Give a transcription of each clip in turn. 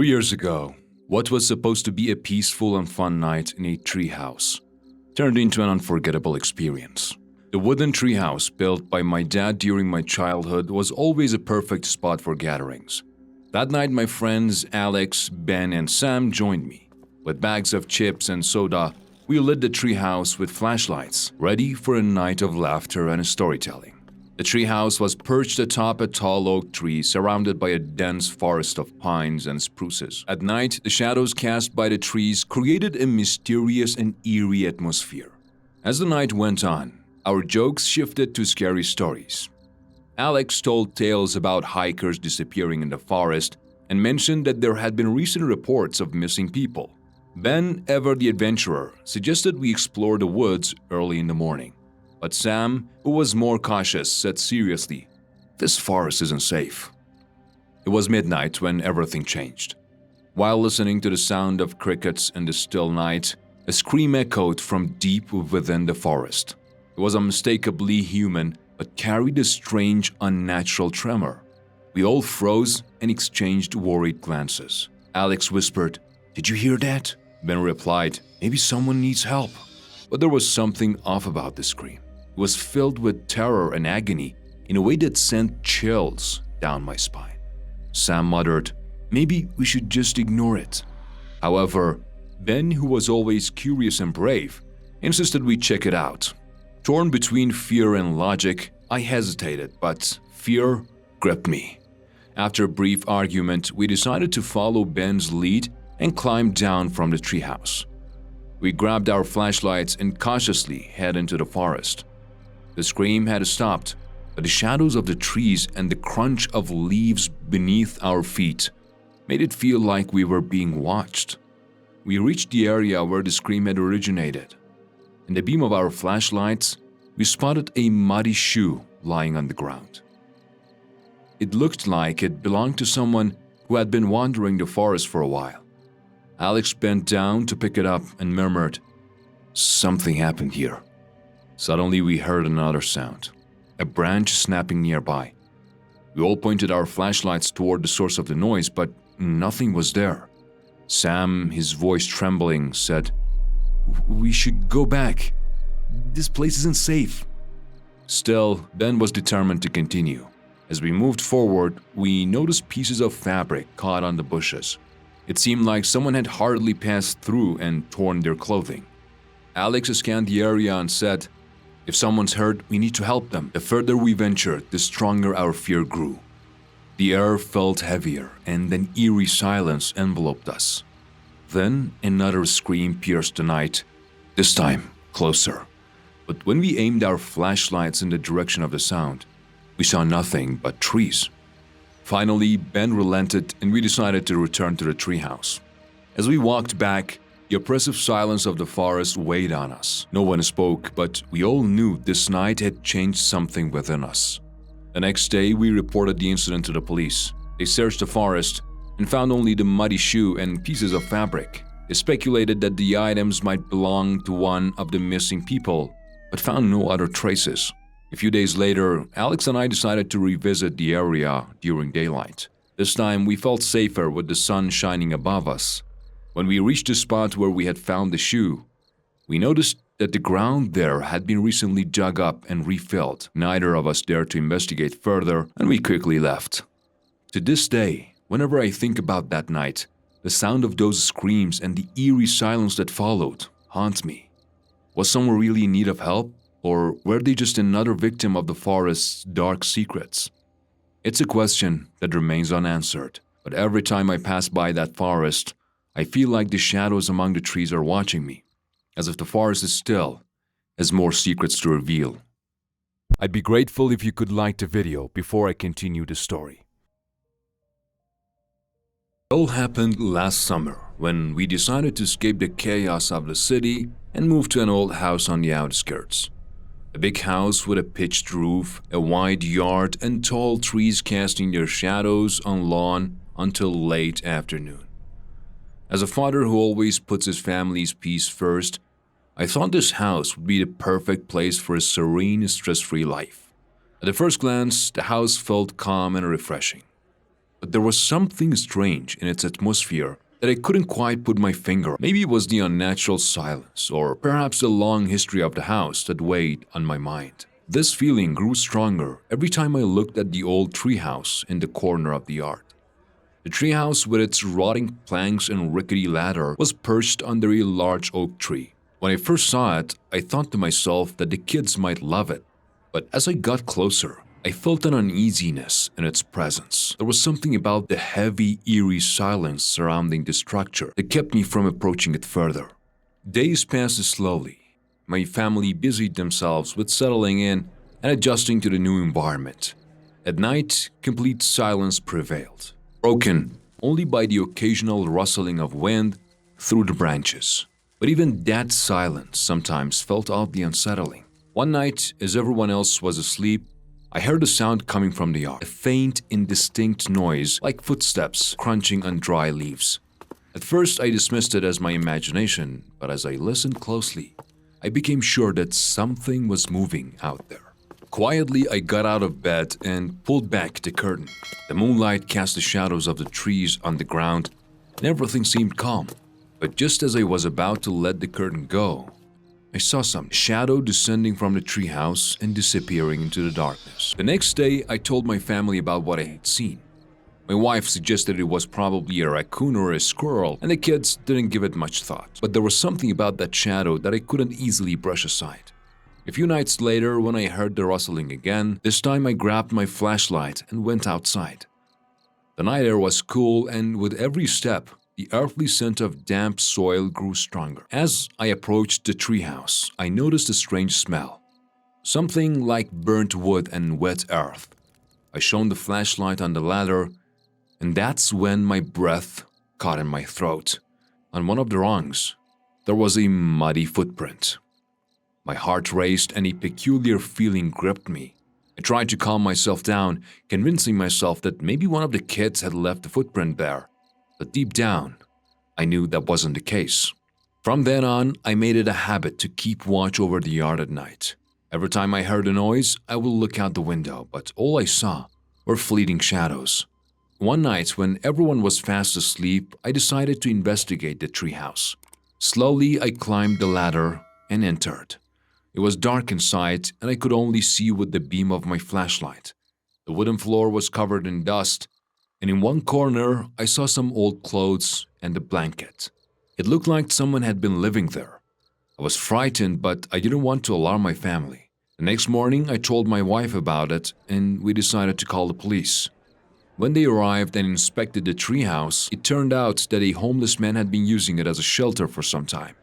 2 years ago, what was supposed to be a peaceful and fun night in a treehouse turned into an unforgettable experience. The wooden treehouse built by my dad during my childhood was always a perfect spot for gatherings. That night, my friends Alex, Ben, and Sam joined me. With bags of chips and soda, we lit the treehouse with flashlights, ready for a night of laughter and storytelling. The treehouse was perched atop a tall oak tree surrounded by a dense forest of pines and spruces. At night, the shadows cast by the trees created a mysterious and eerie atmosphere. As the night went on, our jokes shifted to scary stories. Alex told tales about hikers disappearing in the forest and mentioned that there had been recent reports of missing people. Ben, ever the adventurer, suggested we explore the woods early in the morning. But Sam, who was more cautious, said seriously, "This forest isn't safe." It was midnight when everything changed. While listening to the sound of crickets in the still night, a scream echoed from deep within the forest. It was unmistakably human, but carried a strange, unnatural tremor. We all froze and exchanged worried glances. Alex whispered, "Did you hear that?" Ben replied, "Maybe someone needs help." But there was something off about the scream. It was filled with terror and agony in a way that sent chills down my spine. Sam muttered, "Maybe we should just ignore it." However, Ben, who was always curious and brave, insisted we check it out. Torn between fear and logic, I hesitated, but fear gripped me. After a brief argument, we decided to follow Ben's lead and climb down from the treehouse. We grabbed our flashlights and cautiously head into the forest. The scream had stopped, but the shadows of the trees and the crunch of leaves beneath our feet made it feel like we were being watched. We reached the area where the scream had originated. In the beam of our flashlights, we spotted a muddy shoe lying on the ground. It looked like it belonged to someone who had been wandering the forest for a while. Alex bent down to pick it up and murmured, "Something happened here." Suddenly we heard another sound, a branch snapping nearby. We all pointed our flashlights toward the source of the noise, but nothing was there. Sam, his voice trembling, said, "We should go back. This place isn't safe." Still, Ben was determined to continue. As we moved forward, we noticed pieces of fabric caught on the bushes. It seemed like someone had hurriedly passed through and torn their clothing. Alex scanned the area and said, "If someone's hurt, we need to help them." The further we ventured, the stronger our fear grew. The air felt heavier, and an eerie silence enveloped us. Then another scream pierced the night, this time closer. But when we aimed our flashlights in the direction of the sound, we saw nothing but trees. Finally, Ben relented and we decided to return to the treehouse. As we walked back, the oppressive silence of the forest weighed on us. No one spoke, but we all knew this night had changed something within us. The next day, we reported the incident to the police. They searched the forest and found only the muddy shoe and pieces of fabric. They speculated that the items might belong to one of the missing people, but found no other traces. A few days later, Alex and I decided to revisit the area during daylight. This time, we felt safer with the sun shining above us. When we reached the spot where we had found the shoe, we noticed that the ground there had been recently dug up and refilled. Neither of us dared to investigate further, and we quickly left. To this day, whenever I think about that night, the sound of those screams and the eerie silence that followed haunt me. Was someone really in need of help? Or were they just another victim of the forest's dark secrets? It's a question that remains unanswered, but every time I pass by that forest, I feel like the shadows among the trees are watching me, as if the forest is still, has more secrets to reveal. I'd be grateful if you could like the video before I continue the story. It all happened last summer when we decided to escape the chaos of the city and move to an old house on the outskirts. A big house with a pitched roof, a wide yard, and tall trees casting their shadows on lawn until late afternoon. As a father who always puts his family's peace first, I thought this house would be the perfect place for a serene, stress-free life. At the first glance, the house felt calm and refreshing. but there was something strange in its atmosphere that I couldn't quite put my finger. Maybe it was the unnatural silence, or perhaps the long history of the house that weighed on my mind. This feeling grew stronger every time I looked at the old treehouse in the corner of the yard. The treehouse, with its rotting planks and rickety ladder, was perched under a large oak tree. When I first saw it, I thought to myself that the kids might love it. But as I got closer, I felt an uneasiness in its presence. There was something about the heavy, eerie silence surrounding the structure that kept me from approaching it further. Days passed slowly. My family busied themselves with settling in and adjusting to the new environment. At night, complete silence prevailed, broken only by the occasional rustling of wind through the branches. But even that silence sometimes felt oddly unsettling. One night, as everyone else was asleep, I heard a sound coming from the yard, a faint, indistinct noise like footsteps crunching on dry leaves. At first, I dismissed it as my imagination, but as I listened closely, I became sure that something was moving out there. Quietly, I got out of bed and pulled back the curtain. The moonlight cast the shadows of the trees on the ground, and everything seemed calm. But just as I was about to let the curtain go, I saw some shadow descending from the treehouse and disappearing into the darkness. The next day, I told my family about what I had seen. My wife suggested it was probably a raccoon or a squirrel, and the kids didn't give it much thought. But there was something about that shadow that I couldn't easily brush aside. A few nights later, when I heard the rustling again, this time I grabbed my flashlight and went outside. The night air was cool, and with every step, the earthly scent of damp soil grew stronger. As I approached the treehouse, I noticed a strange smell, something like burnt wood and wet earth. I shone the flashlight on the ladder, and that's when my breath caught in my throat. On one of the rungs, there was a muddy footprint. My heart raced and a peculiar feeling gripped me. I tried to calm myself down, convincing myself that maybe one of the kids had left the footprint there. But deep down, I knew that wasn't the case. From then on, I made it a habit to keep watch over the yard at night. Every time I heard a noise, I would look out the window, but all I saw were fleeting shadows. One night, when everyone was fast asleep, I decided to investigate the treehouse. Slowly, I climbed the ladder and entered. It was dark inside, and I could only see with the beam of my flashlight. The wooden floor was covered in dust, and in one corner, I saw some old clothes and a blanket. It looked like someone had been living there. I was frightened, but I didn't want to alarm my family. The next morning, I told my wife about it, and we decided to call the police. When they arrived and inspected the treehouse, it turned out that a homeless man had been using it as a shelter for some time.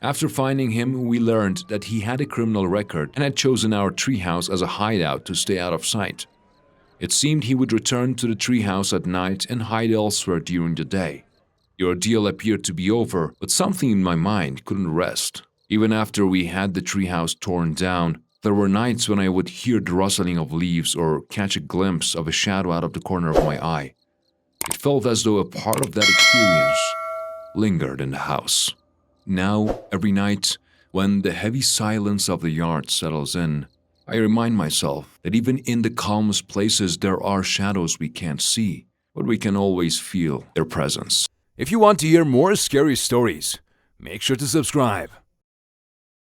After finding him, we learned that he had a criminal record and had chosen our treehouse as a hideout to stay out of sight. It seemed he would return to the treehouse at night and hide elsewhere during the day. The ordeal appeared to be over, but something in my mind couldn't rest. Even after we had the treehouse torn down, there were nights when I would hear the rustling of leaves or catch a glimpse of a shadow out of the corner of my eye. It felt as though a part of that experience lingered in the house. Now, every night, when the heavy silence of the yard settles in, I remind myself that even in the calmest places there are shadows we can't see, but we can always feel their presence. If you want to hear more scary stories, make sure to subscribe.